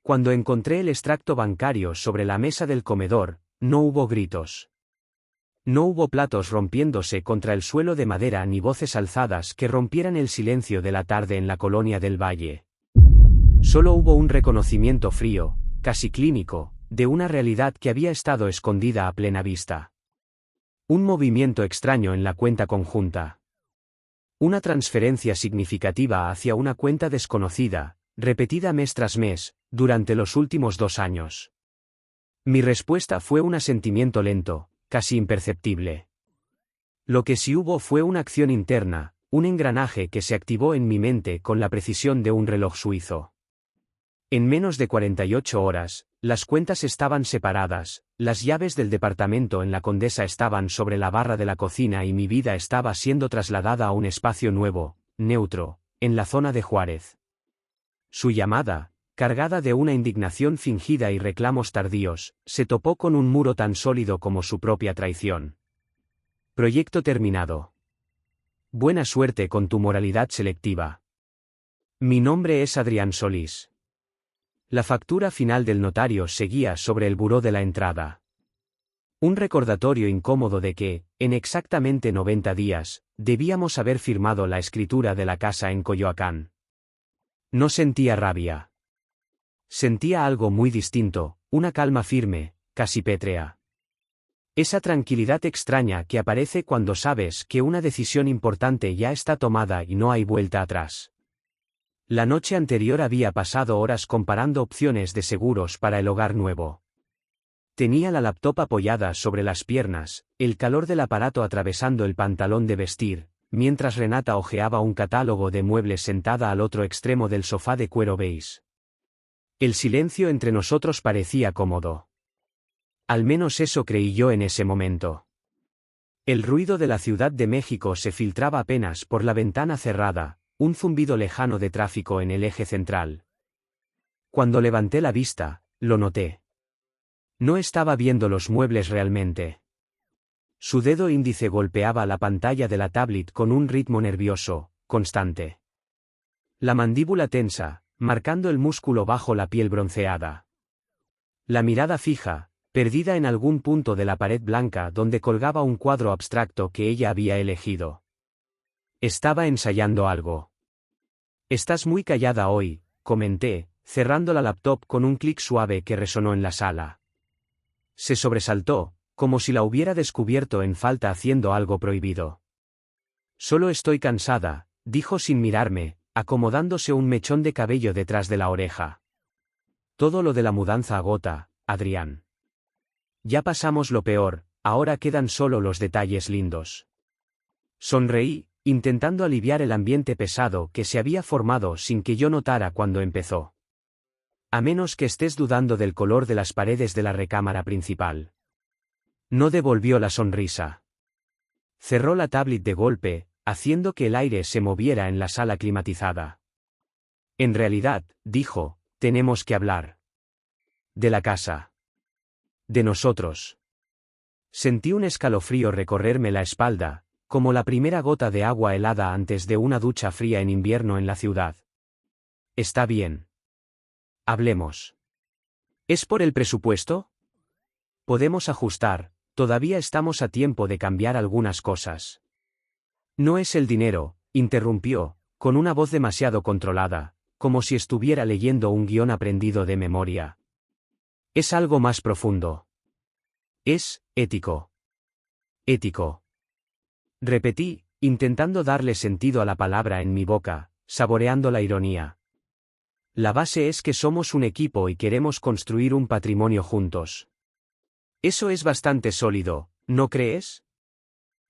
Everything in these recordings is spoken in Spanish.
Cuando encontré el extracto bancario sobre la mesa del comedor, no hubo gritos. No hubo platos rompiéndose contra el suelo de madera ni voces alzadas que rompieran el silencio de la tarde en la colonia del Valle. Solo hubo un reconocimiento frío, casi clínico, de una realidad que había estado escondida a plena vista. Un movimiento extraño en la cuenta conjunta. Una transferencia significativa hacia una cuenta desconocida, repetida mes tras mes, durante los últimos 2 años. Mi respuesta fue un asentimiento lento, casi imperceptible. Lo que sí hubo fue una acción interna, un engranaje que se activó en mi mente con la precisión de un reloj suizo. En menos de 48 horas, las cuentas estaban separadas, las llaves del departamento en la Condesa estaban sobre la barra de la cocina y mi vida estaba siendo trasladada a un espacio nuevo, neutro, en la zona de Juárez. Su llamada, cargada de una indignación fingida y reclamos tardíos, se topó con un muro tan sólido como su propia traición. Proyecto terminado. Buena suerte con tu moralidad selectiva. Mi nombre es Adrián Solís. La factura final del notario seguía sobre el buró de la entrada. Un recordatorio incómodo de que, en exactamente 90 días, debíamos haber firmado la escritura de la casa en Coyoacán. No sentía rabia. Sentía algo muy distinto, una calma firme, casi pétrea. Esa tranquilidad extraña que aparece cuando sabes que una decisión importante ya está tomada y no hay vuelta atrás. La noche anterior había pasado horas comparando opciones de seguros para el hogar nuevo. Tenía la laptop apoyada sobre las piernas, el calor del aparato atravesando el pantalón de vestir, mientras Renata hojeaba un catálogo de muebles sentada al otro extremo del sofá de cuero beige. El silencio entre nosotros parecía cómodo. Al menos eso creí yo en ese momento. El ruido de la Ciudad de México se filtraba apenas por la ventana cerrada, un zumbido lejano de tráfico en el eje central. Cuando levanté la vista, lo noté. No estaba viendo los muebles realmente. Su dedo índice golpeaba la pantalla de la tablet con un ritmo nervioso, constante. La mandíbula tensa, marcando el músculo bajo la piel bronceada. La mirada fija, perdida en algún punto de la pared blanca donde colgaba un cuadro abstracto que ella había elegido. Estaba ensayando algo. Estás muy callada hoy, comenté, cerrando la laptop con un clic suave que resonó en la sala. Se sobresaltó, como si la hubiera descubierto en falta haciendo algo prohibido. Solo estoy cansada, dijo sin mirarme, acomodándose un mechón de cabello detrás de la oreja. Todo lo de la mudanza agota, Adrián. Ya pasamos lo peor, ahora quedan solo los detalles lindos. Sonreí, intentando aliviar el ambiente pesado que se había formado sin que yo notara cuando empezó. A menos que estés dudando del color de las paredes de la recámara principal. No devolvió la sonrisa. Cerró la tablet de golpe, haciendo que el aire se moviera en la sala climatizada. En realidad, dijo, tenemos que hablar. De la casa. De nosotros. Sentí un escalofrío recorrerme la espalda, como la primera gota de agua helada antes de una ducha fría en invierno en la ciudad. Está bien. Hablemos. ¿Es por el presupuesto? Podemos ajustar, todavía estamos a tiempo de cambiar algunas cosas. No es el dinero, interrumpió, con una voz demasiado controlada, como si estuviera leyendo un guión aprendido de memoria. Es algo más profundo. Es ético. Ético. Repetí, intentando darle sentido a la palabra en mi boca, saboreando la ironía. La base es que somos un equipo y queremos construir un patrimonio juntos. Eso es bastante sólido, ¿no crees?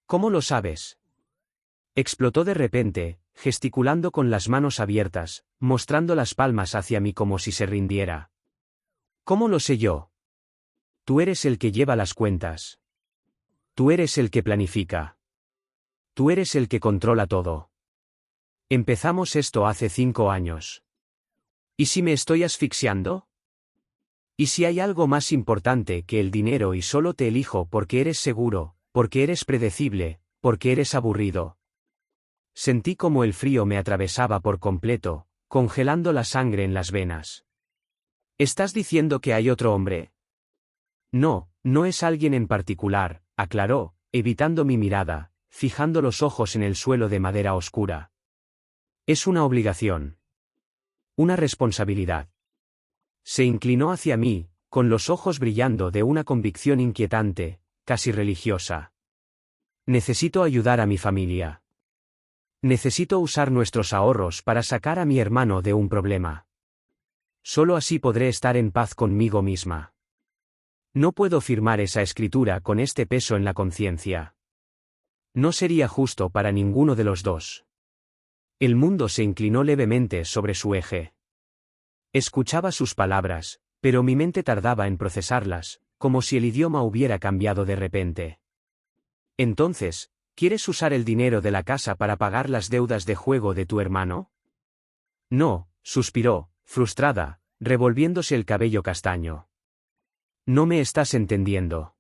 ¿Cómo lo sabes? Explotó de repente, gesticulando con las manos abiertas, mostrando las palmas hacia mí como si se rindiera. ¿Cómo lo sé yo? Tú eres el que lleva las cuentas. Tú eres el que planifica. Tú eres el que controla todo. Empezamos esto hace 5 años. ¿Y si me estoy asfixiando? ¿Y si hay algo más importante que el dinero y solo te elijo porque eres seguro, porque eres predecible, porque eres aburrido? Sentí como el frío me atravesaba por completo, congelando la sangre en las venas. ¿Estás diciendo que hay otro hombre? No, no es alguien en particular, aclaró, evitando mi mirada, fijando los ojos en el suelo de madera oscura. Es una obligación. Una responsabilidad. Se inclinó hacia mí, con los ojos brillando de una convicción inquietante, casi religiosa. Necesito ayudar a mi familia. Necesito usar nuestros ahorros para sacar a mi hermano de un problema. Solo así podré estar en paz conmigo misma. No puedo firmar esa escritura con este peso en la conciencia. No sería justo para ninguno de los dos. El mundo se inclinó levemente sobre su eje. Escuchaba sus palabras, pero mi mente tardaba en procesarlas, como si el idioma hubiera cambiado de repente. Entonces, ¿quieres usar el dinero de la casa para pagar las deudas de juego de tu hermano? No, suspiró, frustrada, revolviéndose el cabello castaño. No me estás entendiendo.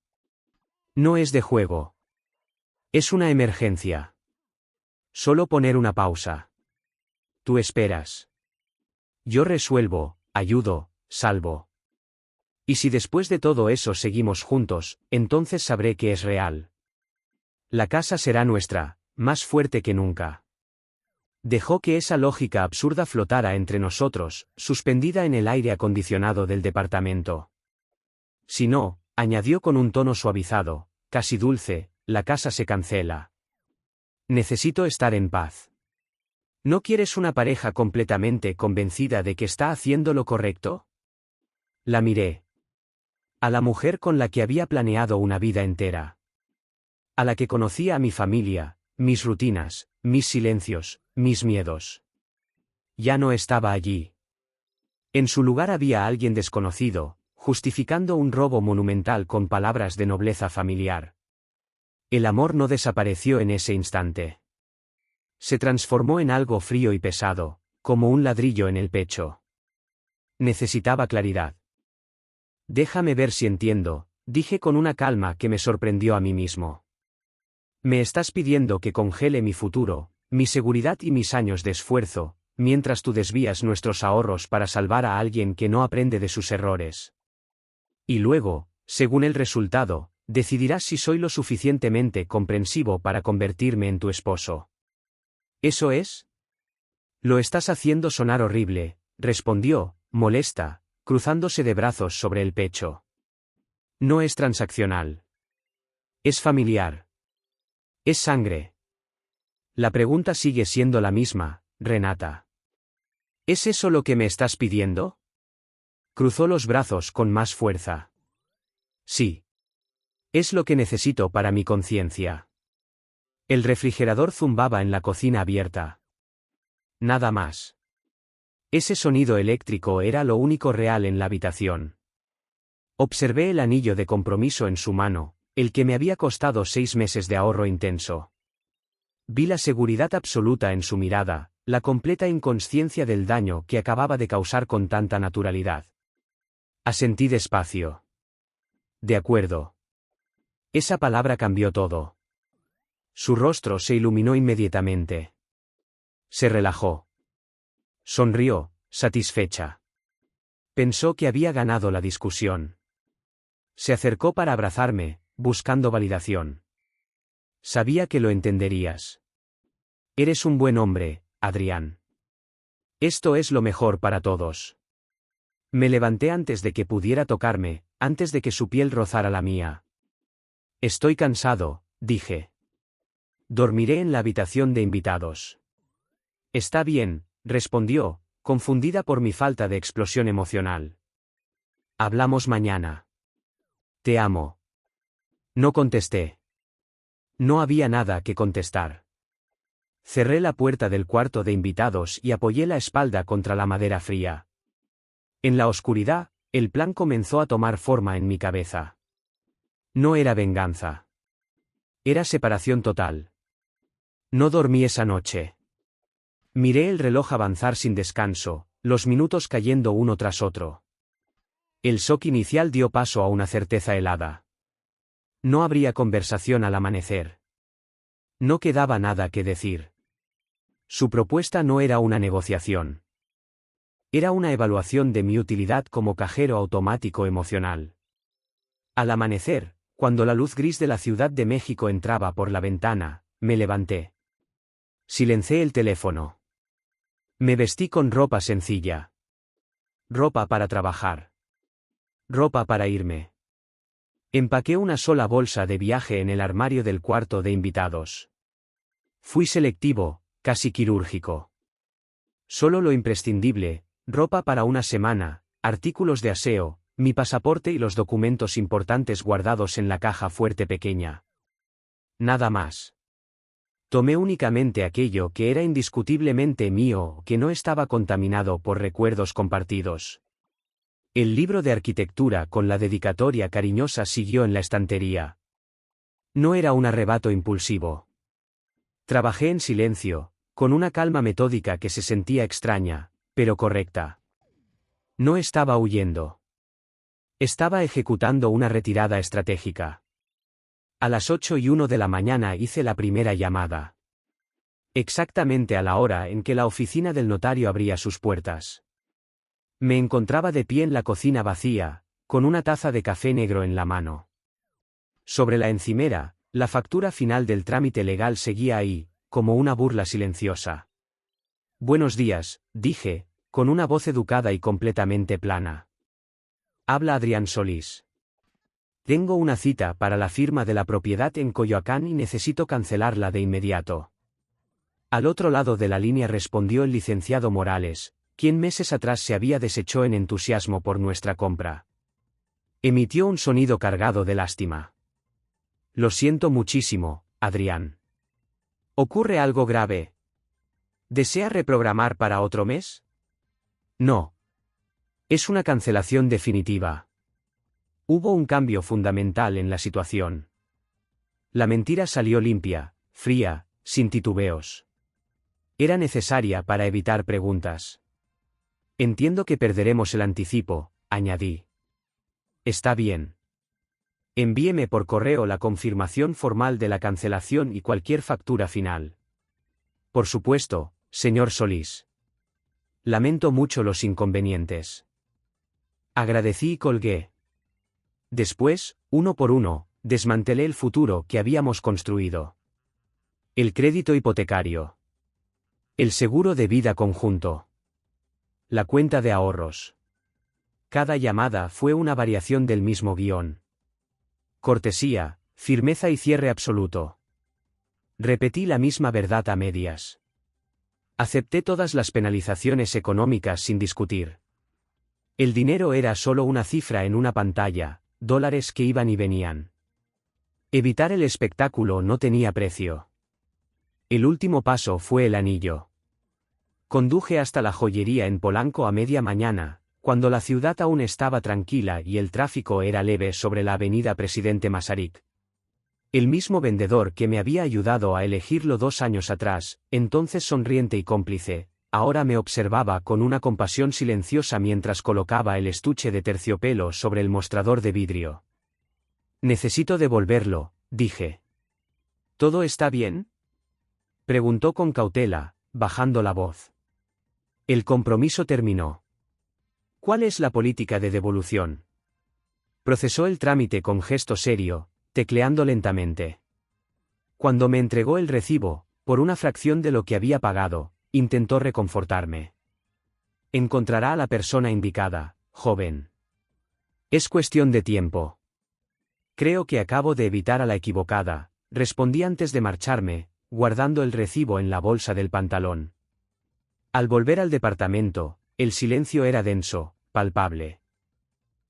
No es de juego. Es una emergencia. Solo poner una pausa. Tú esperas. Yo resuelvo, ayudo, salvo. Y si después de todo eso seguimos juntos, entonces sabré que es real. La casa será nuestra, más fuerte que nunca. Dejó que esa lógica absurda flotara entre nosotros, suspendida en el aire acondicionado del departamento. Si no, añadió con un tono suavizado, casi dulce, la casa se cancela. Necesito estar en paz. ¿No quieres una pareja completamente convencida de que está haciendo lo correcto? La miré. A la mujer con la que había planeado una vida entera. A la que conocía a mi familia, mis rutinas, mis silencios, mis miedos. Ya no estaba allí. En su lugar había alguien desconocido, justificando un robo monumental con palabras de nobleza familiar. El amor no desapareció en ese instante. Se transformó en algo frío y pesado, como un ladrillo en el pecho. Necesitaba claridad. Déjame ver si entiendo, dije con una calma que me sorprendió a mí mismo. Me estás pidiendo que congele mi futuro, mi seguridad y mis años de esfuerzo, mientras tú desvías nuestros ahorros para salvar a alguien que no aprende de sus errores. Y luego, según el resultado, decidirás si soy lo suficientemente comprensivo para convertirme en tu esposo. ¿Eso es? Lo estás haciendo sonar horrible, respondió, molesta, cruzándose de brazos sobre el pecho. No es transaccional. Es familiar. Es sangre. La pregunta sigue siendo la misma, Renata. ¿Es eso lo que me estás pidiendo? Cruzó los brazos con más fuerza. Sí. Es lo que necesito para mi conciencia. El refrigerador zumbaba en la cocina abierta. Nada más. Ese sonido eléctrico era lo único real en la habitación. Observé el anillo de compromiso en su mano, el que me había costado 6 meses de ahorro intenso. Vi la seguridad absoluta en su mirada, la completa inconsciencia del daño que acababa de causar con tanta naturalidad. Asentí despacio. De acuerdo. Esa palabra cambió todo. Su rostro se iluminó inmediatamente. Se relajó. Sonrió, satisfecha. Pensó que había ganado la discusión. Se acercó para abrazarme, buscando validación. Sabía que lo entenderías. Eres un buen hombre, Adrián. Esto es lo mejor para todos. Me levanté antes de que pudiera tocarme, antes de que su piel rozara la mía. Estoy cansado, dije. Dormiré en la habitación de invitados. Está bien, respondió, confundida por mi falta de explosión emocional. Hablamos mañana. Te amo. No contesté. No había nada que contestar. Cerré la puerta del cuarto de invitados y apoyé la espalda contra la madera fría. En la oscuridad, el plan comenzó a tomar forma en mi cabeza. No era venganza. Era separación total. No dormí esa noche. Miré el reloj avanzar sin descanso, los minutos cayendo uno tras otro. El shock inicial dio paso a una certeza helada. No habría conversación al amanecer. No quedaba nada que decir. Su propuesta no era una negociación. Era una evaluación de mi utilidad como cajero automático emocional. Al amanecer, cuando la luz gris de la Ciudad de México entraba por la ventana, me levanté. Silencié el teléfono. Me vestí con ropa sencilla. Ropa para trabajar. Ropa para irme. Empaqué una sola bolsa de viaje en el armario del cuarto de invitados. Fui selectivo, casi quirúrgico. Solo lo imprescindible, ropa para una semana, artículos de aseo, mi pasaporte y los documentos importantes guardados en la caja fuerte pequeña. Nada más. Tomé únicamente aquello que era indiscutiblemente mío, que no estaba contaminado por recuerdos compartidos. El libro de arquitectura con la dedicatoria cariñosa siguió en la estantería. No era un arrebato impulsivo. Trabajé en silencio, con una calma metódica que se sentía extraña, pero correcta. No estaba huyendo. Estaba ejecutando una retirada estratégica. A las 8:01 de la mañana hice la primera llamada. Exactamente a la hora en que la oficina del notario abría sus puertas. Me encontraba de pie en la cocina vacía, con una taza de café negro en la mano. Sobre la encimera, la factura final del trámite legal seguía ahí, como una burla silenciosa. Buenos días, dije, con una voz educada y completamente plana. Habla Adrián Solís. Tengo una cita para la firma de la propiedad en Coyoacán y necesito cancelarla de inmediato. Al otro lado de la línea respondió el licenciado Morales, quien meses atrás se había deshecho en entusiasmo por nuestra compra. Emitió un sonido cargado de lástima. Lo siento muchísimo, Adrián. ¿Ocurre algo grave? ¿Desea reprogramar para otro mes? No. Es una cancelación definitiva. Hubo un cambio fundamental en la situación. La mentira salió limpia, fría, sin titubeos. Era necesaria para evitar preguntas. Entiendo que perderemos el anticipo, añadí. Está bien. Envíeme por correo la confirmación formal de la cancelación y cualquier factura final. Por supuesto, señor Solís. Lamento mucho los inconvenientes. Agradecí y colgué. Después, uno por uno, desmantelé el futuro que habíamos construido. El crédito hipotecario. El seguro de vida conjunto. La cuenta de ahorros. Cada llamada fue una variación del mismo guión. Cortesía, firmeza y cierre absoluto. Repetí la misma verdad a medias. Acepté todas las penalizaciones económicas sin discutir. El dinero era solo una cifra en una pantalla, dólares que iban y venían. Evitar el espectáculo no tenía precio. El último paso fue el anillo. Conduje hasta la joyería en Polanco a media mañana, cuando la ciudad aún estaba tranquila y el tráfico era leve sobre la avenida Presidente Masaryk. El mismo vendedor que me había ayudado a elegirlo 2 años atrás, entonces sonriente y cómplice, ahora me observaba con una compasión silenciosa mientras colocaba el estuche de terciopelo sobre el mostrador de vidrio. Necesito devolverlo, dije. ¿Todo está bien? Preguntó con cautela, bajando la voz. El compromiso terminó. ¿Cuál es la política de devolución? Procesó el trámite con gesto serio, tecleando lentamente. Cuando me entregó el recibo, por una fracción de lo que había pagado, intentó reconfortarme. Encontrará a la persona indicada, joven. Es cuestión de tiempo. Creo que acabo de evitar a la equivocada, respondí antes de marcharme, guardando el recibo en la bolsa del pantalón. Al volver al departamento, el silencio era denso, palpable.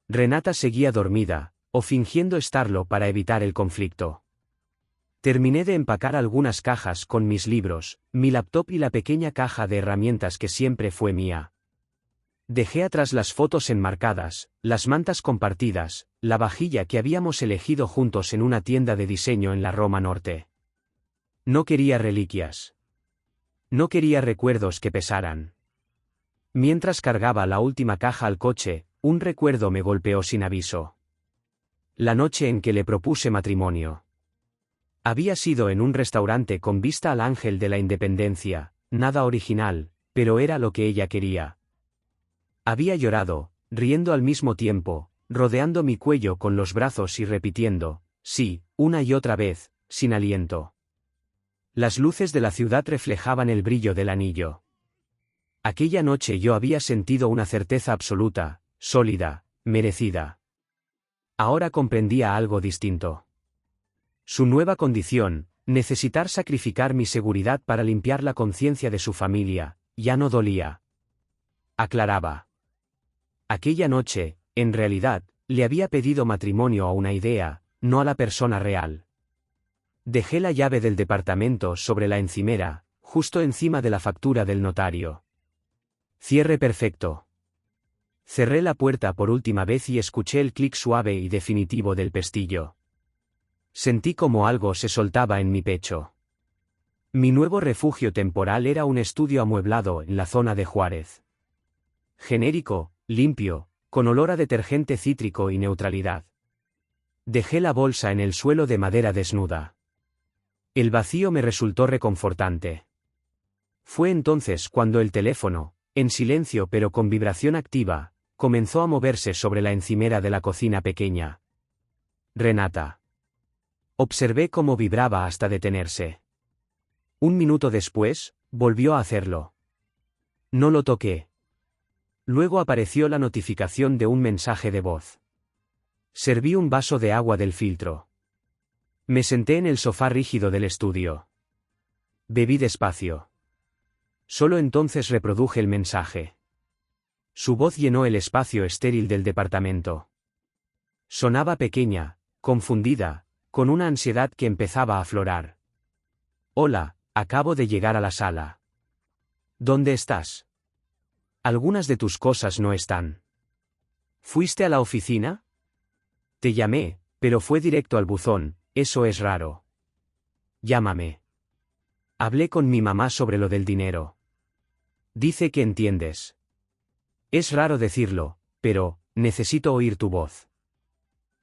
Renata seguía dormida, o fingiendo estarlo para evitar el conflicto. Terminé de empacar algunas cajas con mis libros, mi laptop y la pequeña caja de herramientas que siempre fue mía. Dejé atrás las fotos enmarcadas, las mantas compartidas, la vajilla que habíamos elegido juntos en una tienda de diseño en la Roma Norte. No quería reliquias. No quería recuerdos que pesaran. Mientras cargaba la última caja al coche, un recuerdo me golpeó sin aviso. La noche en que le propuse matrimonio. Había sido en un restaurante con vista al Ángel de la Independencia, nada original, pero era lo que ella quería. Había llorado, riendo al mismo tiempo, rodeando mi cuello con los brazos y repitiendo, sí, una y otra vez, sin aliento. Las luces de la ciudad reflejaban el brillo del anillo. Aquella noche yo había sentido una certeza absoluta, sólida, merecida. Ahora comprendía algo distinto. Su nueva condición, necesitar sacrificar mi seguridad para limpiar la conciencia de su familia, ya no dolía. Aclaraba. Aquella noche, en realidad, le había pedido matrimonio a una idea, no a la persona real. Dejé la llave del departamento sobre la encimera, justo encima de la factura del notario. Cierre perfecto. Cerré la puerta por última vez y escuché el clic suave y definitivo del pestillo. Sentí como algo se soltaba en mi pecho. Mi nuevo refugio temporal era un estudio amueblado en la zona de Juárez. Genérico, limpio, con olor a detergente cítrico y neutralidad. Dejé la bolsa en el suelo de madera desnuda. El vacío me resultó reconfortante. Fue entonces cuando el teléfono, en silencio pero con vibración activa, comenzó a moverse sobre la encimera de la cocina pequeña. Renata. Observé cómo vibraba hasta detenerse. Un minuto después, volvió a hacerlo. No lo toqué. Luego apareció la notificación de un mensaje de voz. Serví un vaso de agua del filtro. Me senté en el sofá rígido del estudio. Bebí despacio. Solo entonces reproduje el mensaje. Su voz llenó el espacio estéril del departamento. Sonaba pequeña, confundida, con una ansiedad que empezaba a aflorar. Hola, acabo de llegar a la sala. ¿Dónde estás? Algunas de tus cosas no están. ¿Fuiste a la oficina? Te llamé, pero fue directo al buzón, eso es raro. Llámame. Hablé con mi mamá sobre lo del dinero. Dice que entiendes. Es raro decirlo, pero, necesito oír tu voz.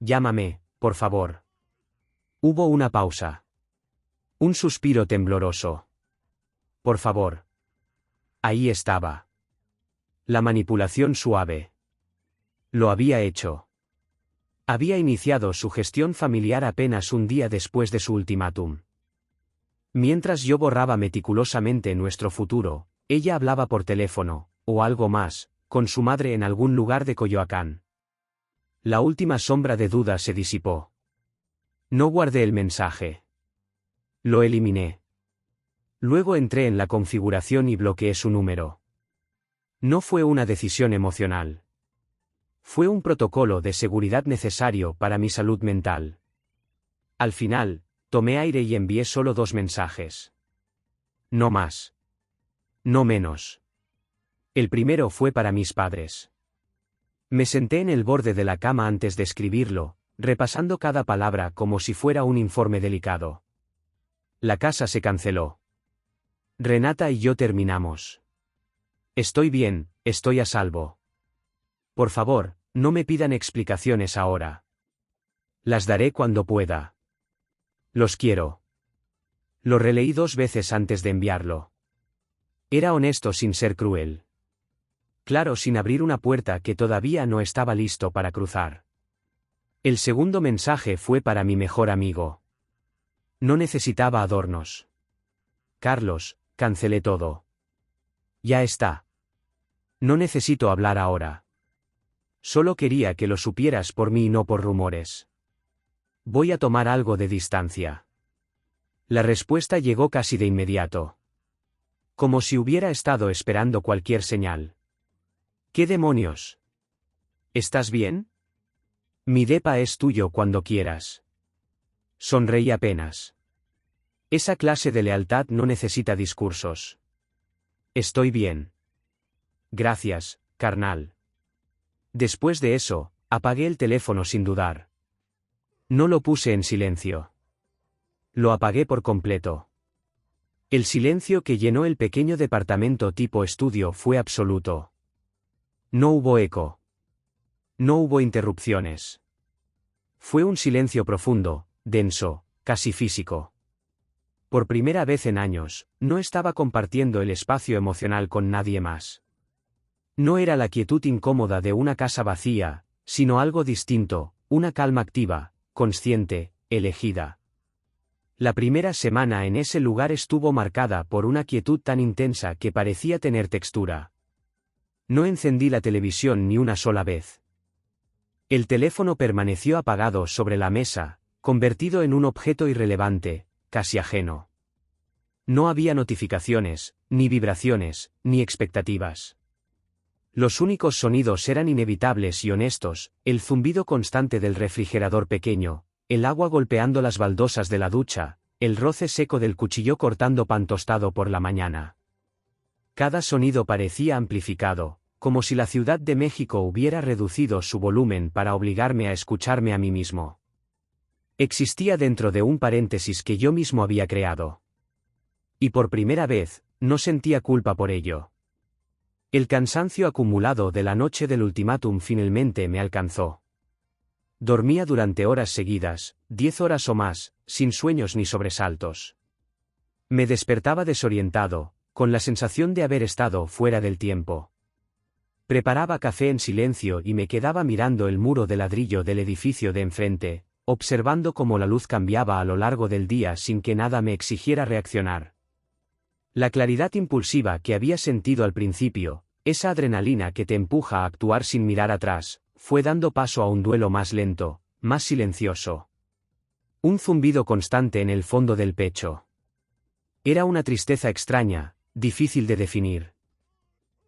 Llámame, por favor. Hubo una pausa. Un suspiro tembloroso. Por favor. Ahí estaba. La manipulación suave. Lo había hecho. Había iniciado su gestión familiar apenas un día después de su ultimátum. Mientras yo borraba meticulosamente nuestro futuro, ella hablaba por teléfono, o algo más, con su madre en algún lugar de Coyoacán. La última sombra de duda se disipó. No guardé el mensaje. Lo eliminé. Luego entré en la configuración y bloqueé su número. No fue una decisión emocional. Fue un protocolo de seguridad necesario para mi salud mental. Al final, tomé aire y envié solo 2 mensajes. No más. No menos. El primero fue para mis padres. Me senté en el borde de la cama antes de escribirlo, repasando cada palabra como si fuera un informe delicado. La casa se canceló. Renata y yo terminamos. Estoy bien, estoy a salvo. Por favor, no me pidan explicaciones ahora. Las daré cuando pueda. Los quiero. Lo releí 2 veces antes de enviarlo. Era honesto sin ser cruel. Claro, sin abrir una puerta que todavía no estaba listo para cruzar. El segundo mensaje fue para mi mejor amigo. No necesitaba adornos. Carlos, cancelé todo. Ya está. No necesito hablar ahora. Solo quería que lo supieras por mí y no por rumores. Voy a tomar algo de distancia. La respuesta llegó casi de inmediato. Como si hubiera estado esperando cualquier señal. ¿Qué demonios? ¿Estás bien? Mi depa es tuyo cuando quieras. Sonreí apenas. Esa clase de lealtad no necesita discursos. Estoy bien. Gracias, carnal. Después de eso, apagué el teléfono sin dudar. No lo puse en silencio. Lo apagué por completo. El silencio que llenó el pequeño departamento tipo estudio fue absoluto. No hubo eco. No hubo interrupciones. Fue un silencio profundo, denso, casi físico. Por primera vez en años, no estaba compartiendo el espacio emocional con nadie más. No era la quietud incómoda de una casa vacía, sino algo distinto, una calma activa, consciente, elegida. La primera semana en ese lugar estuvo marcada por una quietud tan intensa que parecía tener textura. No encendí la televisión ni una sola vez. El teléfono permaneció apagado sobre la mesa, convertido en un objeto irrelevante, casi ajeno. No había notificaciones, ni vibraciones, ni expectativas. Los únicos sonidos eran inevitables y honestos, el zumbido constante del refrigerador pequeño, el agua golpeando las baldosas de la ducha, el roce seco del cuchillo cortando pan tostado por la mañana. Cada sonido parecía amplificado, como si la Ciudad de México hubiera reducido su volumen para obligarme a escucharme a mí mismo. Existía dentro de un paréntesis que yo mismo había creado. Y por primera vez, no sentía culpa por ello. El cansancio acumulado de la noche del ultimátum finalmente me alcanzó. Dormía durante horas seguidas, 10 horas o más, sin sueños ni sobresaltos. Me despertaba desorientado, con la sensación de haber estado fuera del tiempo. Preparaba café en silencio y me quedaba mirando el muro de ladrillo del edificio de enfrente, observando cómo la luz cambiaba a lo largo del día sin que nada me exigiera reaccionar. La claridad impulsiva que había sentido al principio, esa adrenalina que te empuja a actuar sin mirar atrás, fue dando paso a un duelo más lento, más silencioso. Un zumbido constante en el fondo del pecho. Era una tristeza extraña, difícil de definir.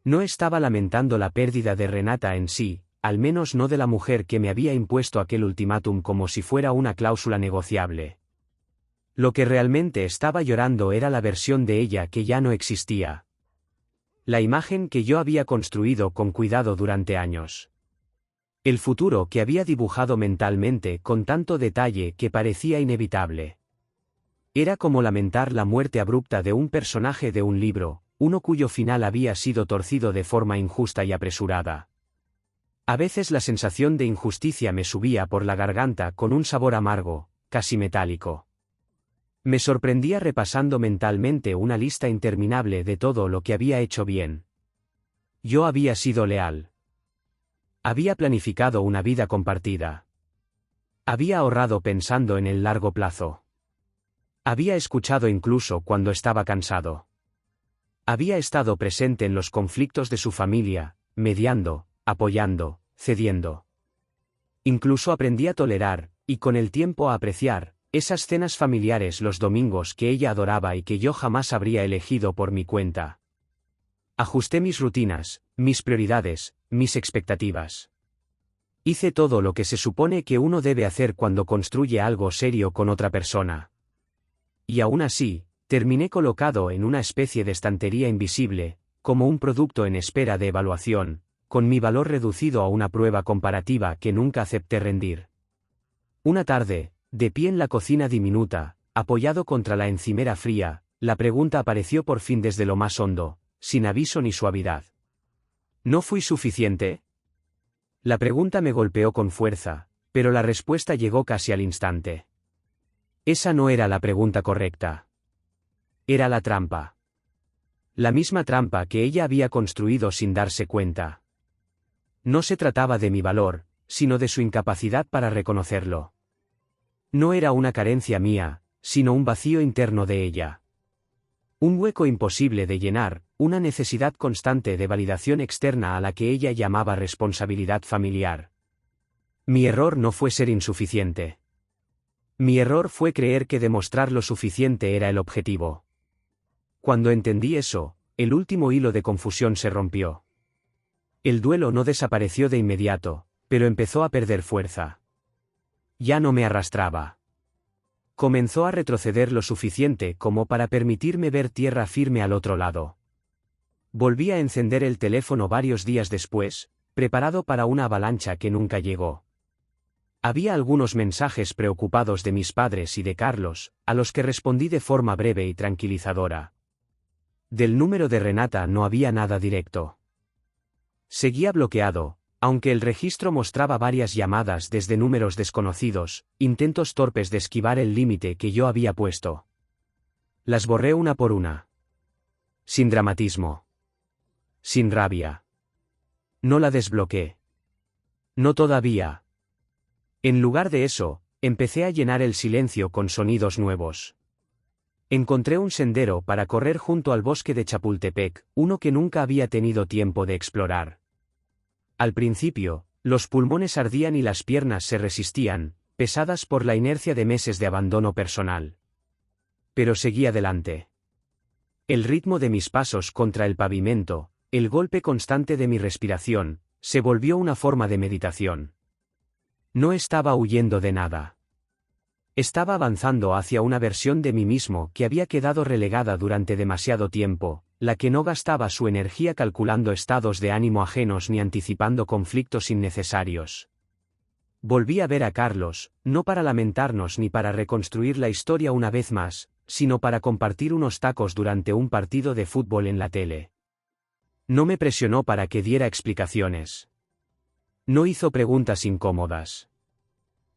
No estaba lamentando la pérdida de Renata en sí, al menos no de la mujer que me había impuesto aquel ultimátum como si fuera una cláusula negociable. Lo que realmente estaba llorando era la versión de ella que ya no existía. La imagen que yo había construido con cuidado durante años. El futuro que había dibujado mentalmente con tanto detalle que parecía inevitable. Era como lamentar la muerte abrupta de un personaje de un libro, uno cuyo final había sido torcido de forma injusta y apresurada. A veces la sensación de injusticia me subía por la garganta con un sabor amargo, casi metálico. Me sorprendía repasando mentalmente una lista interminable de todo lo que había hecho bien. Yo había sido leal. Había planificado una vida compartida. Había ahorrado pensando en el largo plazo. Había escuchado incluso cuando estaba cansado. Había estado presente en los conflictos de su familia, mediando, apoyando, cediendo. Incluso aprendí a tolerar, y con el tiempo a apreciar, esas cenas familiares los domingos que ella adoraba y que yo jamás habría elegido por mi cuenta. Ajusté mis rutinas, mis prioridades, mis expectativas. Hice todo lo que se supone que uno debe hacer cuando construye algo serio con otra persona. Y aún así, terminé colocado en una especie de estantería invisible, como un producto en espera de evaluación, con mi valor reducido a una prueba comparativa que nunca acepté rendir. Una tarde, de pie en la cocina diminuta, apoyado contra la encimera fría, la pregunta apareció por fin desde lo más hondo, sin aviso ni suavidad. ¿No fui suficiente? La pregunta me golpeó con fuerza, pero la respuesta llegó casi al instante. Esa no era la pregunta correcta. Era la trampa. La misma trampa que ella había construido sin darse cuenta. No se trataba de mi valor, sino de su incapacidad para reconocerlo. No era una carencia mía, sino un vacío interno de ella. Un hueco imposible de llenar, una necesidad constante de validación externa a la que ella llamaba responsabilidad familiar. Mi error no fue ser insuficiente. Mi error fue creer que demostrar lo suficiente era el objetivo. Cuando entendí eso, el último hilo de confusión se rompió. El duelo no desapareció de inmediato, pero empezó a perder fuerza. Ya no me arrastraba. Comenzó a retroceder lo suficiente como para permitirme ver tierra firme al otro lado. Volví a encender el teléfono varios días después, preparado para una avalancha que nunca llegó. Había algunos mensajes preocupados de mis padres y de Carlos, a los que respondí de forma breve y tranquilizadora. Del número de Renata no había nada directo. Seguía bloqueado, aunque el registro mostraba varias llamadas desde números desconocidos, intentos torpes de esquivar el límite que yo había puesto. Las borré una por una. Sin dramatismo. Sin rabia. No la desbloqueé. No todavía. En lugar de eso, empecé a llenar el silencio con sonidos nuevos. Encontré un sendero para correr junto al bosque de Chapultepec, uno que nunca había tenido tiempo de explorar. Al principio, los pulmones ardían y las piernas se resistían, pesadas por la inercia de meses de abandono personal. Pero seguí adelante. El ritmo de mis pasos contra el pavimento, el golpe constante de mi respiración, se volvió una forma de meditación. No estaba huyendo de nada. Estaba avanzando hacia una versión de mí mismo que había quedado relegada durante demasiado tiempo, la que no gastaba su energía calculando estados de ánimo ajenos ni anticipando conflictos innecesarios. Volví a ver a Carlos, no para lamentarnos ni para reconstruir la historia una vez más, sino para compartir unos tacos durante un partido de fútbol en la tele. No me presionó para que diera explicaciones. No hizo preguntas incómodas.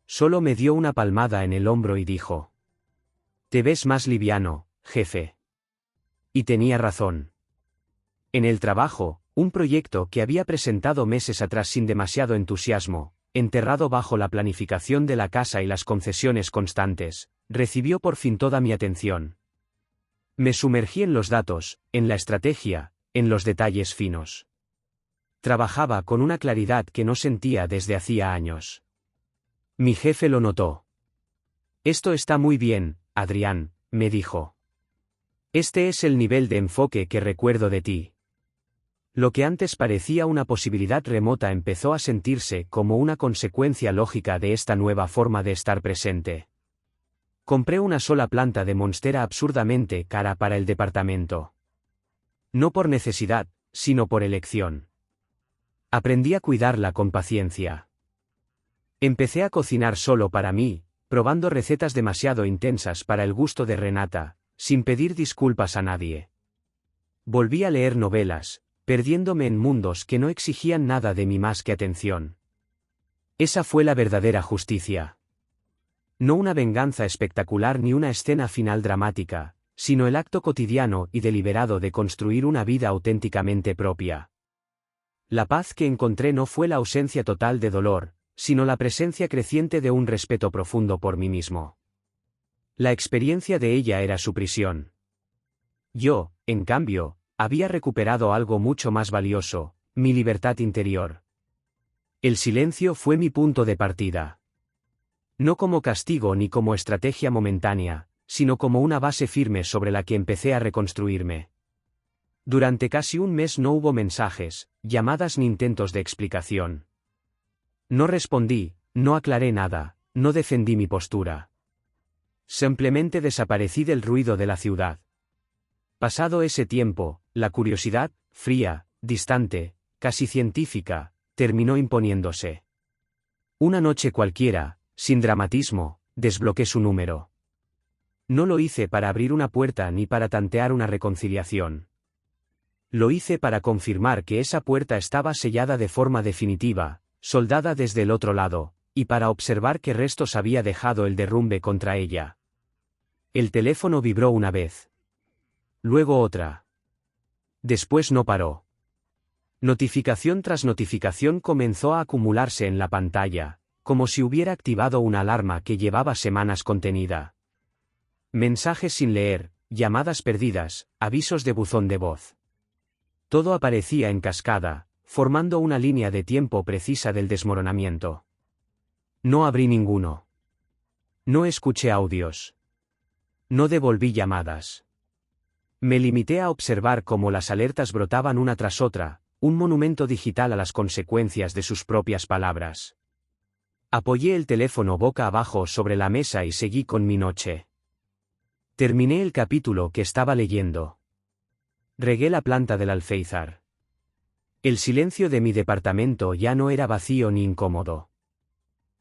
Solo me dio una palmada en el hombro y dijo: «Te ves más liviano, jefe». Y tenía razón. En el trabajo, un proyecto que había presentado meses atrás sin demasiado entusiasmo, enterrado bajo la planificación de la casa y las concesiones constantes, recibió por fin toda mi atención. Me sumergí en los datos, en la estrategia, en los detalles finos. Trabajaba con una claridad que no sentía desde hacía años. Mi jefe lo notó. «Esto está muy bien, Adrián», me dijo. «Este es el nivel de enfoque que recuerdo de ti». Lo que antes parecía una posibilidad remota empezó a sentirse como una consecuencia lógica de esta nueva forma de estar presente. Compré una sola planta de monstera absurdamente cara para el departamento. No por necesidad, sino por elección. Aprendí a cuidarla con paciencia. Empecé a cocinar solo para mí, probando recetas demasiado intensas para el gusto de Renata, sin pedir disculpas a nadie. Volví a leer novelas, perdiéndome en mundos que no exigían nada de mí más que atención. Esa fue la verdadera justicia. No una venganza espectacular ni una escena final dramática, sino el acto cotidiano y deliberado de construir una vida auténticamente propia. La paz que encontré no fue la ausencia total de dolor, sino la presencia creciente de un respeto profundo por mí mismo. La experiencia de ella era su prisión. Yo, en cambio, había recuperado algo mucho más valioso, mi libertad interior. El silencio fue mi punto de partida. No como castigo ni como estrategia momentánea, sino como una base firme sobre la que empecé a reconstruirme. Durante casi un mes no hubo mensajes, llamadas ni intentos de explicación. No respondí, no aclaré nada, no defendí mi postura. Simplemente desaparecí del ruido de la ciudad. Pasado ese tiempo, la curiosidad, fría, distante, casi científica, terminó imponiéndose. Una noche cualquiera, sin dramatismo, desbloqueé su número. No lo hice para abrir una puerta ni para tantear una reconciliación. Lo hice para confirmar que esa puerta estaba sellada de forma definitiva, soldada desde el otro lado, y para observar qué restos había dejado el derrumbe contra ella. El teléfono vibró una vez. Luego otra. Después no paró. Notificación tras notificación comenzó a acumularse en la pantalla, como si hubiera activado una alarma que llevaba semanas contenida. Mensajes sin leer, llamadas perdidas, avisos de buzón de voz. Todo aparecía en cascada, formando una línea de tiempo precisa del desmoronamiento. No abrí ninguno. No escuché audios. No devolví llamadas. Me limité a observar cómo las alertas brotaban una tras otra, un monumento digital a las consecuencias de sus propias palabras. Apoyé el teléfono boca abajo sobre la mesa y seguí con mi noche. Terminé el capítulo que estaba leyendo. Regué la planta del alféizar. El silencio de mi departamento ya no era vacío ni incómodo.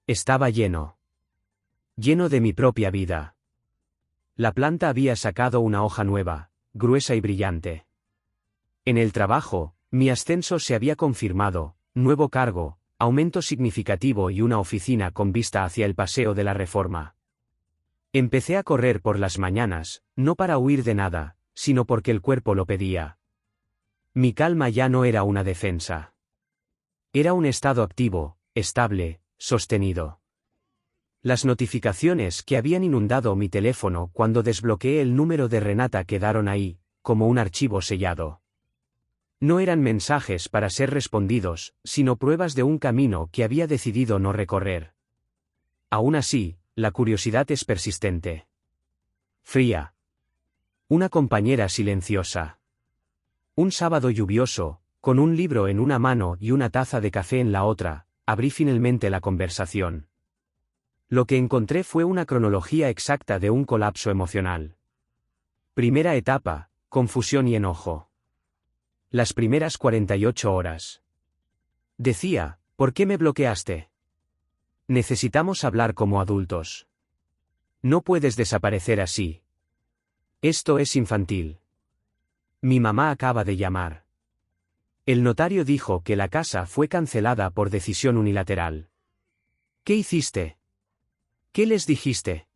Estaba lleno. Lleno de mi propia vida. La planta había sacado una hoja nueva, gruesa y brillante. En el trabajo, mi ascenso se había confirmado, nuevo cargo, aumento significativo y una oficina con vista hacia el Paseo de la Reforma. Empecé a correr por las mañanas, no para huir de nada, sino porque el cuerpo lo pedía. Mi calma ya no era una defensa. Era un estado activo, estable, sostenido. Las notificaciones que habían inundado mi teléfono cuando desbloqueé el número de Renata quedaron ahí, como un archivo sellado. No eran mensajes para ser respondidos, sino pruebas de un camino que había decidido no recorrer. Aún así, la curiosidad es persistente. Fría. Una compañera silenciosa. Un sábado lluvioso, con un libro en una mano y una taza de café en la otra, abrí finalmente la conversación. Lo que encontré fue una cronología exacta de un colapso emocional. Primera etapa, confusión y enojo. Las primeras 48 horas. Decía, ¿por qué me bloqueaste? Necesitamos hablar como adultos. No puedes desaparecer así. Esto es infantil. Mi mamá acaba de llamar. El notario dijo que la casa fue cancelada por decisión unilateral. ¿Qué hiciste? ¿Qué les dijiste?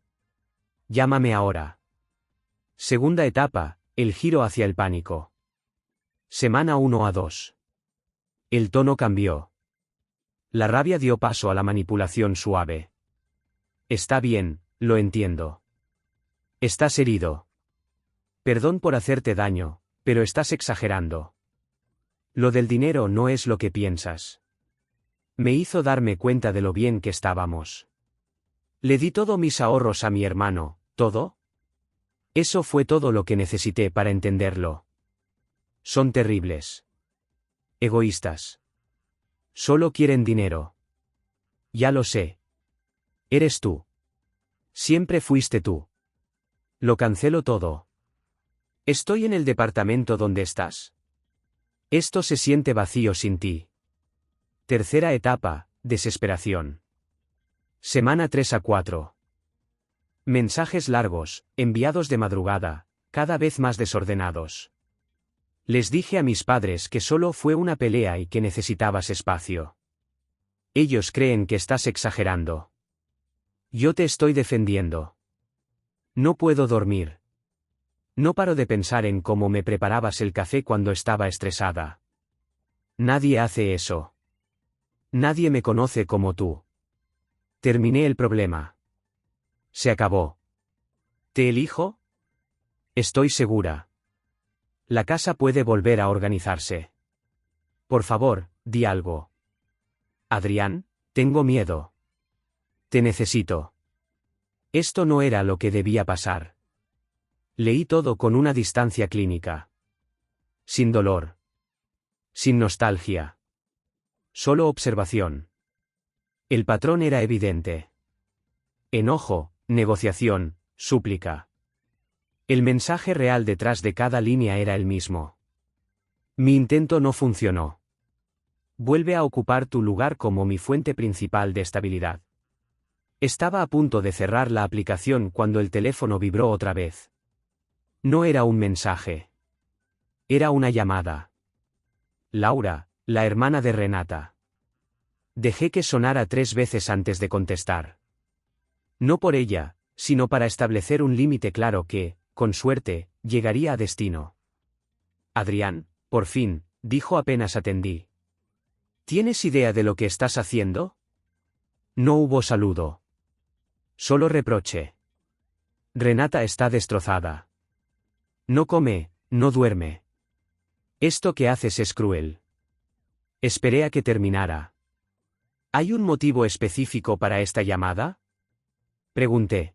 Llámame ahora. Segunda etapa, el giro hacia el pánico. Semana 1 a 2. El tono cambió. La rabia dio paso a la manipulación suave. Está bien, lo entiendo. Estás herido. Perdón por hacerte daño, pero estás exagerando. Lo del dinero no es lo que piensas. Me hizo darme cuenta de lo bien que estábamos. Le di todos mis ahorros a mi hermano, ¿todo? Eso fue todo lo que necesité para entenderlo. Son terribles. Egoístas. Solo quieren dinero. Ya lo sé. Eres tú. Siempre fuiste tú. Lo cancelo todo. Estoy en el departamento donde estás. Esto se siente vacío sin ti. Tercera etapa, desesperación. Semana 3 a 4. Mensajes largos, enviados de madrugada, cada vez más desordenados. Les dije a mis padres que solo fue una pelea y que necesitabas espacio. Ellos creen que estás exagerando. Yo te estoy defendiendo. No puedo dormir. No paro de pensar en cómo me preparabas el café cuando estaba estresada. Nadie hace eso. Nadie me conoce como tú. Terminé el problema. Se acabó. ¿Te elijo? Estoy segura. La casa puede volver a organizarse. Por favor, di algo. Adrián, tengo miedo. Te necesito. Esto no era lo que debía pasar. Leí todo con una distancia clínica. Sin dolor. Sin nostalgia. Solo observación. El patrón era evidente. Enojo, negociación, súplica. El mensaje real detrás de cada línea era el mismo. Mi intento no funcionó. Vuelve a ocupar tu lugar como mi fuente principal de estabilidad. Estaba a punto de cerrar la aplicación cuando el teléfono vibró otra vez. No era un mensaje. Era una llamada. Laura, la hermana de Renata. Dejé que sonara 3 veces antes de contestar. No por ella, sino para establecer un límite claro que, con suerte, llegaría a destino. Adrián, por fin, dijo apenas atendí. ¿Tienes idea de lo que estás haciendo? No hubo saludo. Solo reproche. Renata está destrozada. No come, no duerme. Esto que haces es cruel. Esperé a que terminara. ¿Hay un motivo específico para esta llamada? Pregunté.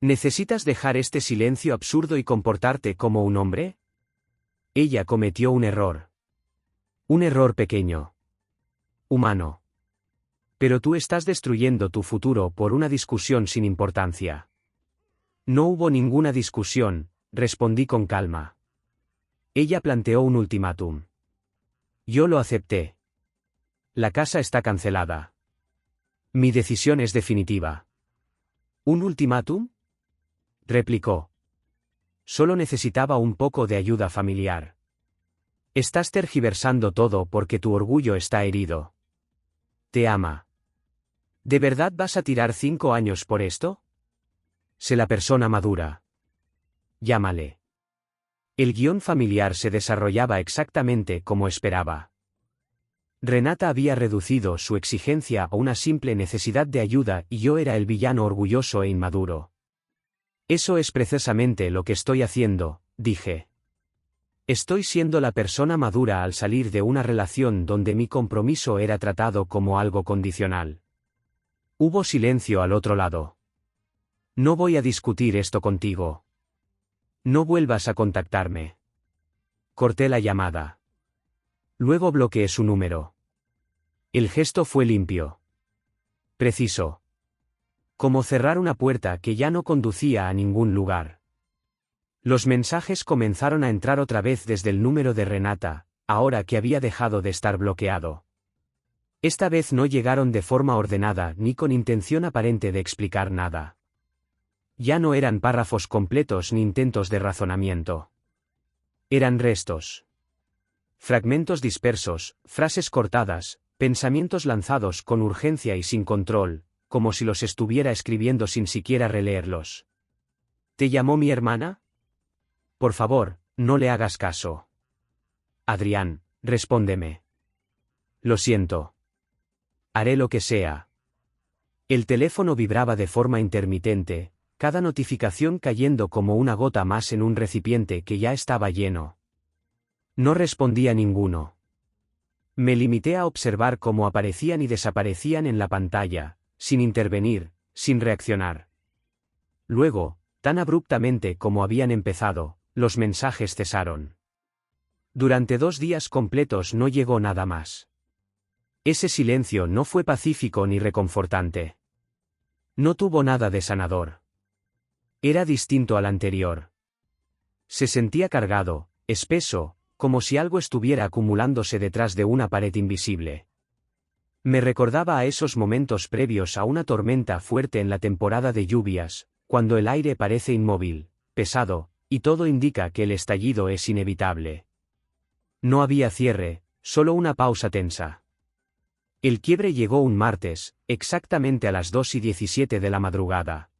¿Necesitas dejar este silencio absurdo y comportarte como un hombre? Ella cometió un error. Un error pequeño. Humano. Pero tú estás destruyendo tu futuro por una discusión sin importancia. No hubo ninguna discusión, respondí con calma. Ella planteó un ultimátum. Yo lo acepté. La casa está cancelada. Mi decisión es definitiva. ¿Un ultimátum? Replicó. Solo necesitaba un poco de ayuda familiar. Estás tergiversando todo porque tu orgullo está herido. Te ama. ¿De verdad vas a tirar 5 años por esto? Sé la persona madura. Llámale. El guión familiar se desarrollaba exactamente como esperaba. Renata había reducido su exigencia a una simple necesidad de ayuda y yo era el villano orgulloso e inmaduro. Eso es precisamente lo que estoy haciendo, dije. Estoy siendo la persona madura al salir de una relación donde mi compromiso era tratado como algo condicional. Hubo silencio al otro lado. No voy a discutir esto contigo. No vuelvas a contactarme. Corté la llamada. Luego bloqueé su número. El gesto fue limpio. Preciso. Como cerrar una puerta que ya no conducía a ningún lugar. Los mensajes comenzaron a entrar otra vez desde el número de Renata, ahora que había dejado de estar bloqueado. Esta vez no llegaron de forma ordenada ni con intención aparente de explicar nada. Ya no eran párrafos completos ni intentos de razonamiento. Eran restos. Fragmentos dispersos, frases cortadas, pensamientos lanzados con urgencia y sin control, como si los estuviera escribiendo sin siquiera releerlos. ¿Te llamó mi hermana? Por favor, no le hagas caso. Adrián, respóndeme. Lo siento. Haré lo que sea. El teléfono vibraba de forma intermitente, cada notificación cayendo como una gota más en un recipiente que ya estaba lleno. No respondía ninguno. Me limité a observar cómo aparecían y desaparecían en la pantalla, sin intervenir, sin reaccionar. Luego, tan abruptamente como habían empezado, los mensajes cesaron. Durante 2 días completos no llegó nada más. Ese silencio no fue pacífico ni reconfortante. No tuvo nada de sanador. Era distinto al anterior. Se sentía cargado, espeso, como si algo estuviera acumulándose detrás de una pared invisible. Me recordaba a esos momentos previos a una tormenta fuerte en la temporada de lluvias, cuando el aire parece inmóvil, pesado, y todo indica que el estallido es inevitable. No había cierre, solo una pausa tensa. El quiebre llegó un martes, exactamente a las 2:17 de la madrugada.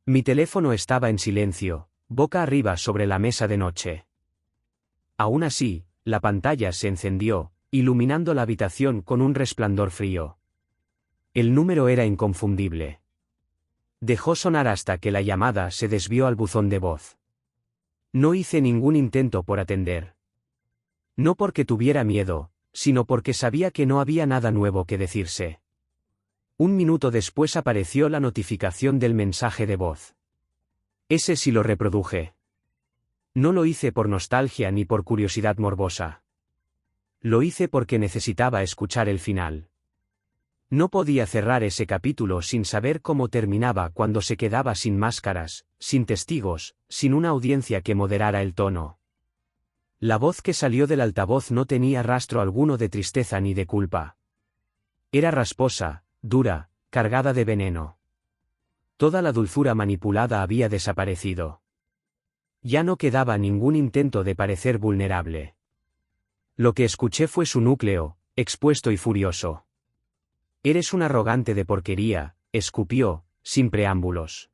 Mi teléfono estaba en silencio, boca arriba sobre la mesa de noche. Aún así, la pantalla se encendió, iluminando la habitación con un resplandor frío. El número era inconfundible. Dejó sonar hasta que la llamada se desvió al buzón de voz. No hice ningún intento por atender. No porque tuviera miedo, sino porque sabía que no había nada nuevo que decirse. 1 minuto después apareció la notificación del mensaje de voz. Ese sí lo reproduje. No lo hice por nostalgia ni por curiosidad morbosa. Lo hice porque necesitaba escuchar el final. No podía cerrar ese capítulo sin saber cómo terminaba cuando se quedaba sin máscaras, sin testigos, sin una audiencia que moderara el tono. La voz que salió del altavoz no tenía rastro alguno de tristeza ni de culpa. Era rasposa, dura, cargada de veneno. Toda la dulzura manipulada había desaparecido. Ya no quedaba ningún intento de parecer vulnerable. Lo que escuché fue su núcleo, expuesto y furioso. Eres un arrogante de porquería, escupió, sin preámbulos.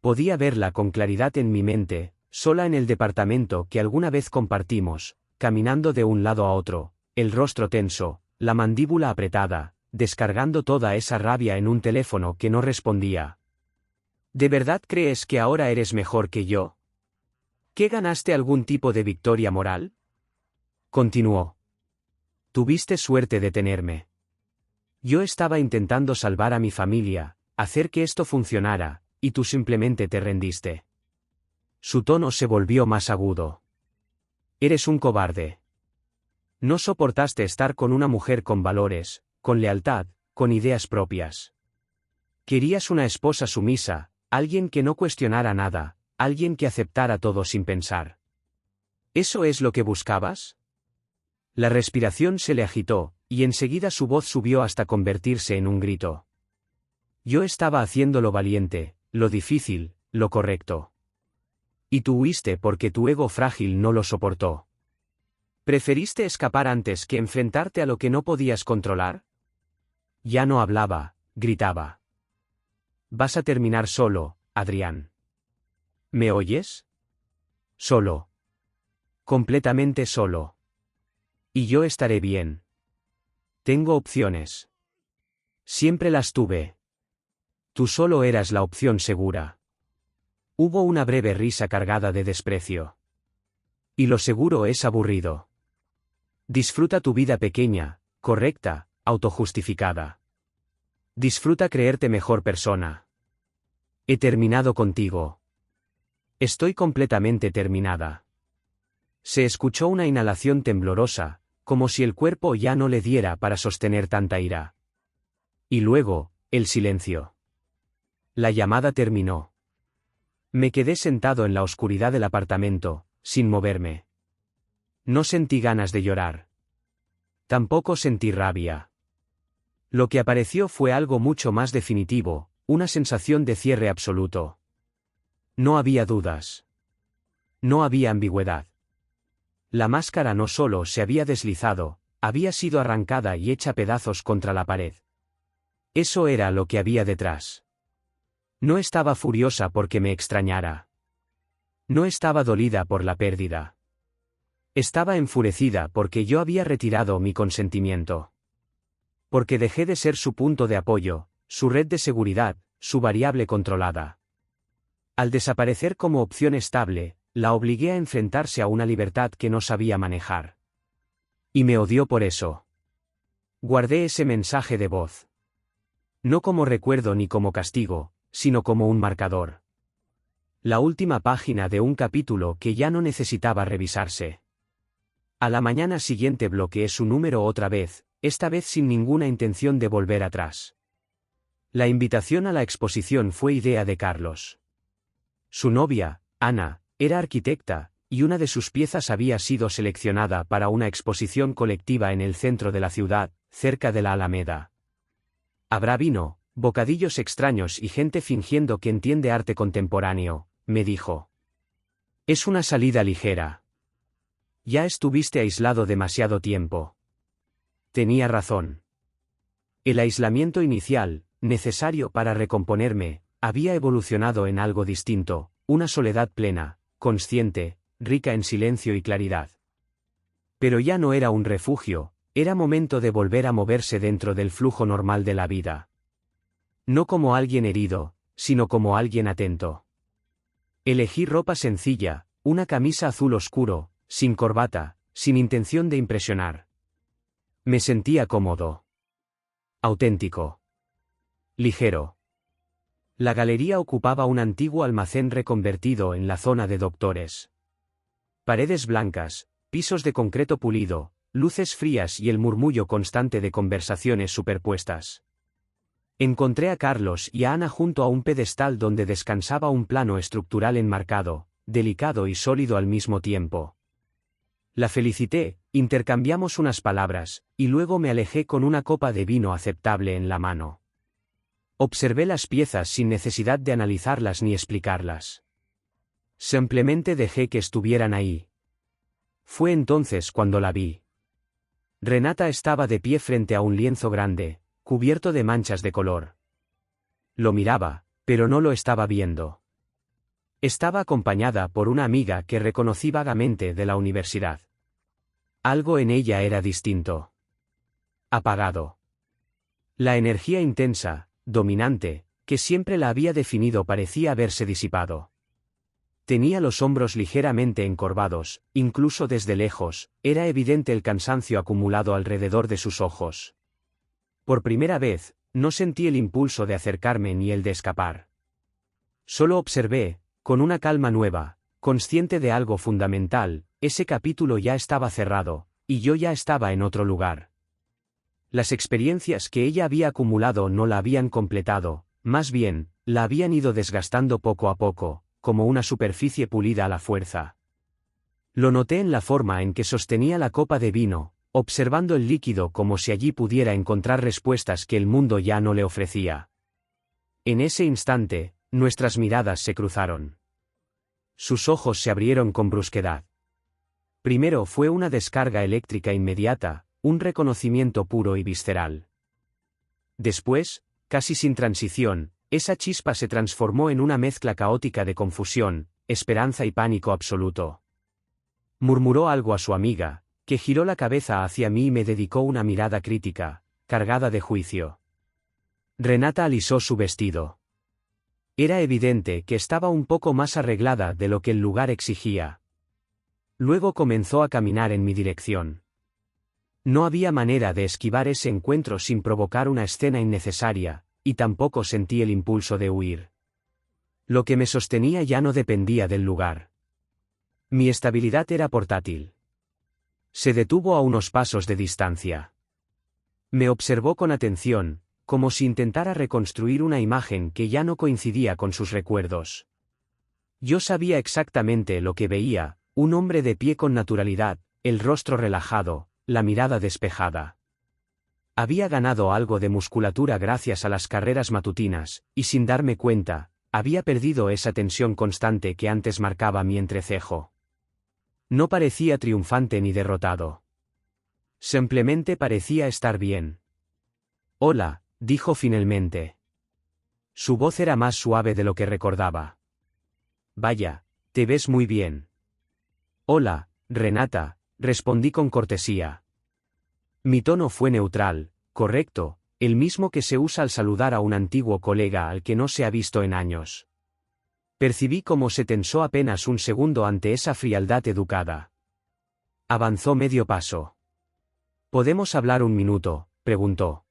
Podía verla con claridad en mi mente, sola en el departamento que alguna vez compartimos, caminando de un lado a otro, el rostro tenso, la mandíbula apretada, descargando toda esa rabia en un teléfono que no respondía. ¿De verdad crees que ahora eres mejor que yo? ¿Qué ganaste algún tipo de victoria moral? Continuó. Tuviste suerte de tenerme. Yo estaba intentando salvar a mi familia, hacer que esto funcionara, y tú simplemente te rendiste. Su tono se volvió más agudo. Eres un cobarde. No soportaste estar con una mujer con valores, con lealtad, con ideas propias. Querías una esposa sumisa, alguien que no cuestionara nada, alguien que aceptara todo sin pensar. ¿Eso es lo que buscabas? La respiración se le agitó, y enseguida su voz subió hasta convertirse en un grito. Yo estaba haciendo lo valiente, lo difícil, lo correcto. Y tú huiste porque tu ego frágil no lo soportó. ¿Preferiste escapar antes que enfrentarte a lo que no podías controlar? Ya no hablaba, gritaba. Vas a terminar solo, Adrián. ¿Me oyes? Solo. Completamente solo. Y yo estaré bien. Tengo opciones. Siempre las tuve. Tú solo eras la opción segura. Hubo una breve risa cargada de desprecio. Y lo seguro es aburrido. Disfruta tu vida pequeña, correcta, autojustificada. Disfruta creerte mejor persona. He terminado contigo. Estoy completamente terminada. Se escuchó una inhalación temblorosa, como si el cuerpo ya no le diera para sostener tanta ira. Y luego, el silencio. La llamada terminó. Me quedé sentado en la oscuridad del apartamento, sin moverme. No sentí ganas de llorar. Tampoco sentí rabia. Lo que apareció fue algo mucho más definitivo, una sensación de cierre absoluto. No había dudas. No había ambigüedad. La máscara no solo se había deslizado, había sido arrancada y hecha pedazos contra la pared. Eso era lo que había detrás. No estaba furiosa porque me extrañara. No estaba dolida por la pérdida. Estaba enfurecida porque yo había retirado mi consentimiento. Porque dejé de ser su punto de apoyo, su red de seguridad, su variable controlada. Al desaparecer como opción estable, la obligué a enfrentarse a una libertad que no sabía manejar. Y me odió por eso. Guardé ese mensaje de voz. No como recuerdo ni como castigo, sino como un marcador. La última página de un capítulo que ya no necesitaba revisarse. A la mañana siguiente bloqueé su número otra vez, esta vez sin ninguna intención de volver atrás. La invitación a la exposición fue idea de Carlos. Su novia, Ana, era arquitecta, y una de sus piezas había sido seleccionada para una exposición colectiva en el centro de la ciudad, cerca de la Alameda. Habrá vino, bocadillos extraños y gente fingiendo que entiende arte contemporáneo, me dijo. Es una salida ligera. Ya estuviste aislado demasiado tiempo. Tenía razón. El aislamiento inicial, necesario para recomponerme, había evolucionado en algo distinto, una soledad plena, consciente, rica en silencio y claridad. Pero ya no era un refugio, era momento de volver a moverse dentro del flujo normal de la vida. No como alguien herido, sino como alguien atento. Elegí ropa sencilla, una camisa azul oscuro, sin corbata, sin intención de impresionar. Me sentía cómodo. Auténtico. Ligero. La galería ocupaba un antiguo almacén reconvertido en la zona de doctores. Paredes blancas, pisos de concreto pulido, luces frías y el murmullo constante de conversaciones superpuestas. Encontré a Carlos y a Ana junto a un pedestal donde descansaba un plano estructural enmarcado, delicado y sólido al mismo tiempo. La felicité, intercambiamos unas palabras, y luego me alejé con una copa de vino aceptable en la mano. Observé las piezas sin necesidad de analizarlas ni explicarlas. Simplemente dejé que estuvieran ahí. Fue entonces cuando la vi. Renata estaba de pie frente a un lienzo grande, cubierto de manchas de color. Lo miraba, pero no lo estaba viendo. Estaba acompañada por una amiga que reconocí vagamente de la universidad. Algo en ella era distinto. Apagado. La energía intensa, dominante, que siempre la había definido parecía haberse disipado. Tenía los hombros ligeramente encorvados, incluso desde lejos, era evidente el cansancio acumulado alrededor de sus ojos. Por primera vez, no sentí el impulso de acercarme ni el de escapar. Solo observé, con una calma nueva, consciente de algo fundamental, ese capítulo ya estaba cerrado, y yo ya estaba en otro lugar. Las experiencias que ella había acumulado no la habían completado, más bien, la habían ido desgastando poco a poco, como una superficie pulida a la fuerza. Lo noté en la forma en que sostenía la copa de vino, observando el líquido como si allí pudiera encontrar respuestas que el mundo ya no le ofrecía. En ese instante, nuestras miradas se cruzaron. Sus ojos se abrieron con brusquedad. Primero fue una descarga eléctrica inmediata, un reconocimiento puro y visceral. Después, casi sin transición, esa chispa se transformó en una mezcla caótica de confusión, esperanza y pánico absoluto. Murmuró algo a su amiga, que giró la cabeza hacia mí y me dedicó una mirada crítica, cargada de juicio. Renata alisó su vestido. Era evidente que estaba un poco más arreglada de lo que el lugar exigía. Luego comenzó a caminar en mi dirección. No había manera de esquivar ese encuentro sin provocar una escena innecesaria, y tampoco sentí el impulso de huir. Lo que me sostenía ya no dependía del lugar. Mi estabilidad era portátil. Se detuvo a unos pasos de distancia. Me observó con atención, como si intentara reconstruir una imagen que ya no coincidía con sus recuerdos. Yo sabía exactamente lo que veía, un hombre de pie con naturalidad, el rostro relajado, la mirada despejada. Había ganado algo de musculatura gracias a las carreras matutinas, y sin darme cuenta, había perdido esa tensión constante que antes marcaba mi entrecejo. No parecía triunfante ni derrotado. Simplemente parecía estar bien. Hola, dijo finalmente. Su voz era más suave de lo que recordaba. Vaya, te ves muy bien. Hola, Renata, respondí con cortesía. Mi tono fue neutral, correcto, el mismo que se usa al saludar a un antiguo colega al que no se ha visto en años. Percibí cómo se tensó apenas un segundo ante esa frialdad educada. Avanzó medio paso. ¿Podemos hablar un minuto?, preguntó.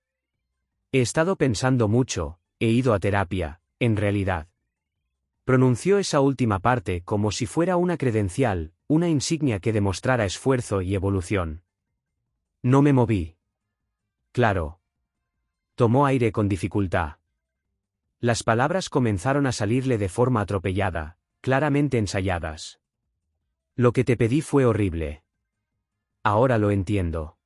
He estado pensando mucho, he ido a terapia, en realidad. Pronunció esa última parte como si fuera una credencial, una insignia que demostrara esfuerzo y evolución. No me moví. Claro. Tomó aire con dificultad. Las palabras comenzaron a salirle de forma atropellada, claramente ensayadas. Lo que te pedí fue horrible. Ahora lo entiendo.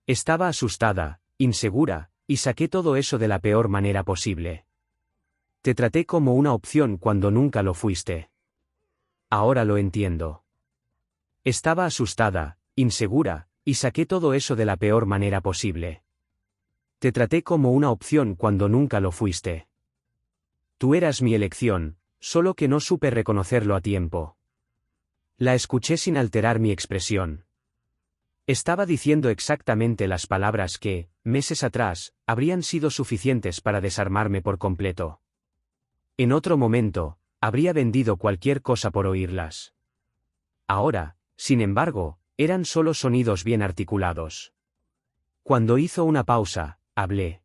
Estaba asustada, insegura, y saqué todo eso de la peor manera posible. Te traté como una opción cuando nunca lo fuiste. Ahora lo entiendo. Estaba asustada, insegura, y saqué todo eso de la peor manera posible. Te traté como una opción cuando nunca lo fuiste. Tú eras mi elección, solo que no supe reconocerlo a tiempo. La escuché sin alterar mi expresión. Estaba diciendo exactamente las palabras que, meses atrás, habrían sido suficientes para desarmarme por completo. En otro momento, habría vendido cualquier cosa por oírlas. Ahora, sin embargo, eran solo sonidos bien articulados. Cuando hizo una pausa, hablé.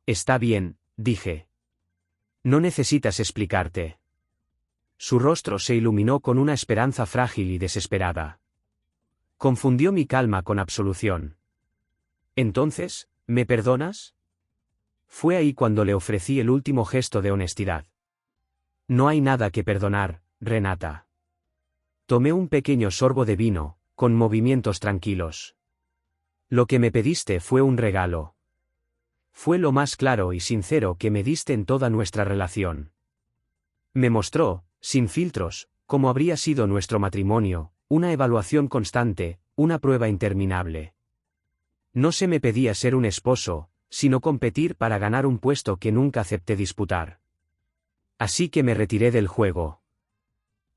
Está bien, dije. No necesitas explicarte. Su rostro se iluminó con una esperanza frágil y desesperada. Confundió mi calma con absolución. Entonces, ¿me perdonas? Fue ahí cuando le ofrecí el último gesto de honestidad. No hay nada que perdonar, Renata. Tomé un pequeño sorbo de vino, con movimientos tranquilos. Lo que me pediste fue un regalo. Fue lo más claro y sincero que me diste en toda nuestra relación. Me mostró, sin filtros, cómo habría sido nuestro matrimonio, una evaluación constante, una prueba interminable. No se me pedía ser un esposo, sino competir para ganar un puesto que nunca acepté disputar. Así que me retiré del juego.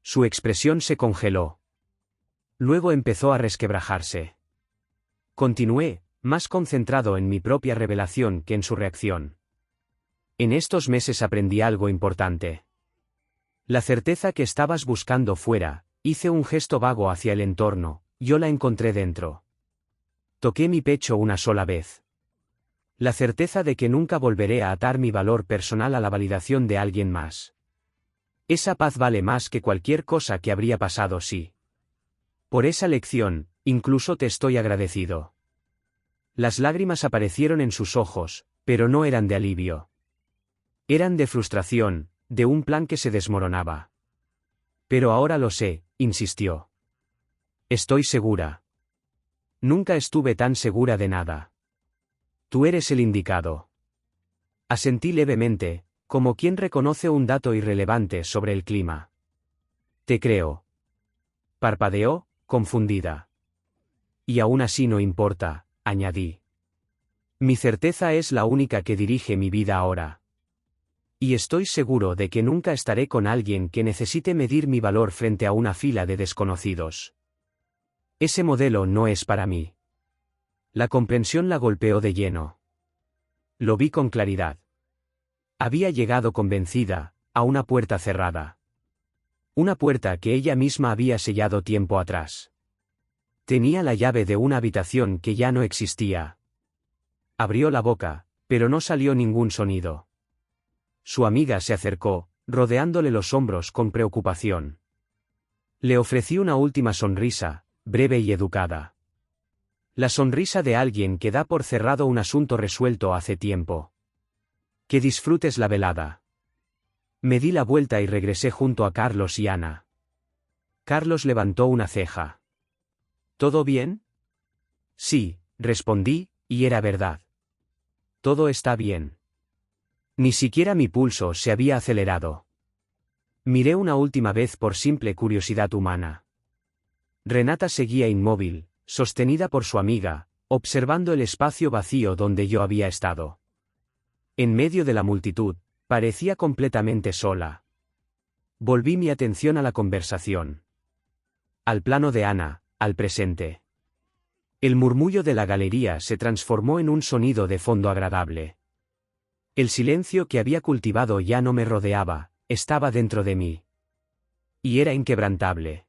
Su expresión se congeló. Luego empezó a resquebrajarse. Continué, más concentrado en mi propia revelación que en su reacción. En estos meses aprendí algo importante. La certeza que estabas buscando fuera, hice un gesto vago hacia el entorno, yo la encontré dentro. Toqué mi pecho una sola vez. La certeza de que nunca volveré a atar mi valor personal a la validación de alguien más. Esa paz vale más que cualquier cosa que habría pasado si. Por esa lección, incluso te estoy agradecido. Las lágrimas aparecieron en sus ojos, pero no eran de alivio. Eran de frustración, de un plan que se desmoronaba. Pero ahora lo sé, insistió. Estoy segura. Nunca estuve tan segura de nada. Tú eres el indicado. Asentí levemente, como quien reconoce un dato irrelevante sobre el clima. Te creo. Parpadeó, confundida. Y aún así no importa, añadí. Mi certeza es la única que dirige mi vida ahora. Y estoy seguro de que nunca estaré con alguien que necesite medir mi valor frente a una fila de desconocidos. Ese modelo no es para mí. La comprensión la golpeó de lleno. Lo vi con claridad. Había llegado convencida, a una puerta cerrada. Una puerta que ella misma había sellado tiempo atrás. Tenía la llave de una habitación que ya no existía. Abrió la boca, pero no salió ningún sonido. Su amiga se acercó, rodeándole los hombros con preocupación. Le ofrecí una última sonrisa, breve y educada. La sonrisa de alguien que da por cerrado un asunto resuelto hace tiempo. Que disfrutes la velada. Me di la vuelta y regresé junto a Carlos y Ana. Carlos levantó una ceja. ¿Todo bien? Sí, respondí, y era verdad. Todo está bien. Ni siquiera mi pulso se había acelerado. Miré una última vez por simple curiosidad humana. Renata seguía inmóvil, sostenida por su amiga, observando el espacio vacío donde yo había estado. En medio de la multitud, parecía completamente sola. Volví mi atención a la conversación. Al plano de Ana, al presente. El murmullo de la galería se transformó en un sonido de fondo agradable. El silencio que había cultivado ya no me rodeaba, estaba dentro de mí. Y era inquebrantable.